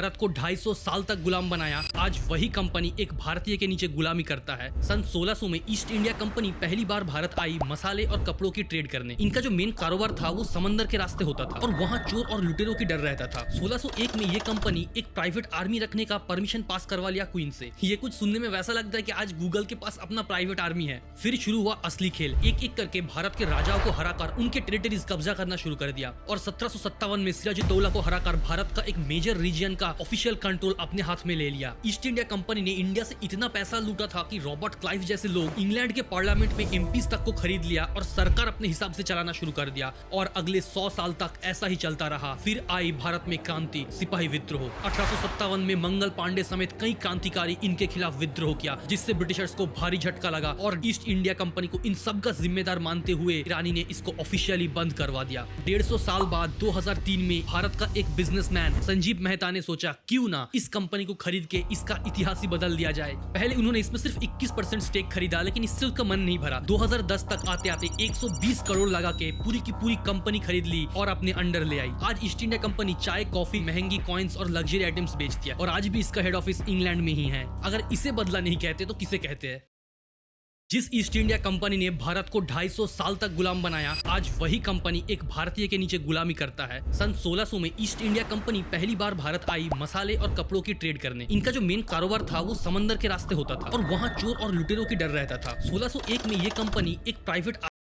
भारत को 250 साल तक गुलाम बनाया, आज वही कंपनी एक भारतीय के नीचे गुलामी करता है। सन 1600 में ईस्ट इंडिया कंपनी पहली बार भारत आई मसाले और कपड़ों की ट्रेड करने। इनका जो मेन कारोबार था वो समंदर के रास्ते होता था और वहाँ चोर और लुटेरों की डर रहता था। 1601 में ये कंपनी एक प्राइवेट आर्मी रखने का परमिशन पास करवा लिया क्वीन से। ये कुछ सुनने में वैसा लगता है कि आज गूगल के पास अपना प्राइवेट आर्मी है। फिर शुरू हुआ असली खेल। एक एक करके भारत के राजाओं को हराकर उनके टेरिटरीज कब्जा करना शुरू कर दिया और 1757 में सिराजुद्दौला को हराकर भारत का एक मेजर रीजन का ऑफिशियल कंट्रोल अपने हाथ में ले लिया। ईस्ट इंडिया कंपनी ने इंडिया से इतना पैसा लूटा था कि रॉबर्ट क्लाइव जैसे लोग इंग्लैंड के पार्लियामेंट में एमपीज तक को खरीद लिया और सरकार अपने हिसाब से चलाना शुरू कर दिया और अगले 100 साल तक ऐसा ही चलता रहा। फिर आई भारत में क्रांति, सिपाही विद्रोह। 1857 में मंगल पांडे समेत कई क्रांतिकारी इनके खिलाफ विद्रोह किया, जिससे ब्रिटिशर्स को भारी झटका लगा और ईस्ट इंडिया कंपनी को इन सब का जिम्मेदार मानते हुए ईरानी ने इसको ऑफिशियली बंद करवा दिया। 150 साल बाद 2003 में भारत का एक बिजनेसमैन संजीव मेहता ने सोचा क्यों ना इस कंपनी को खरीद के इसका इतिहास ही बदल दिया जाए। पहले उन्होंने इसमें सिर्फ 21% स्टेक खरीदा, लेकिन इससे उसका मन नहीं भरा। 2010 तक आते आते 120 करोड़ लगा के पूरी की पूरी कंपनी खरीद ली और अपने अंडर ले आई। आज ईस्ट इंडिया कंपनी चाय, कॉफी, महंगी कॉइन्स और लग्जरी आइटम्स बेचती है और आज भी इसका हेड ऑफिस इंग्लैंड में ही है। अगर इसे बदला नहीं कहते तो किसे कहते हैं? जिस ईस्ट इंडिया कंपनी ने भारत को 250 साल तक गुलाम बनाया, आज वही कंपनी एक भारतीय के नीचे गुलामी करता है। सन 1600 में ईस्ट इंडिया कंपनी पहली बार भारत आई मसाले और कपड़ों की ट्रेड करने। इनका जो मेन कारोबार था वो समंदर के रास्ते होता था और वहाँ चोर और लुटेरों की डर रहता था। 1601 में ये कंपनी एक प्राइवेट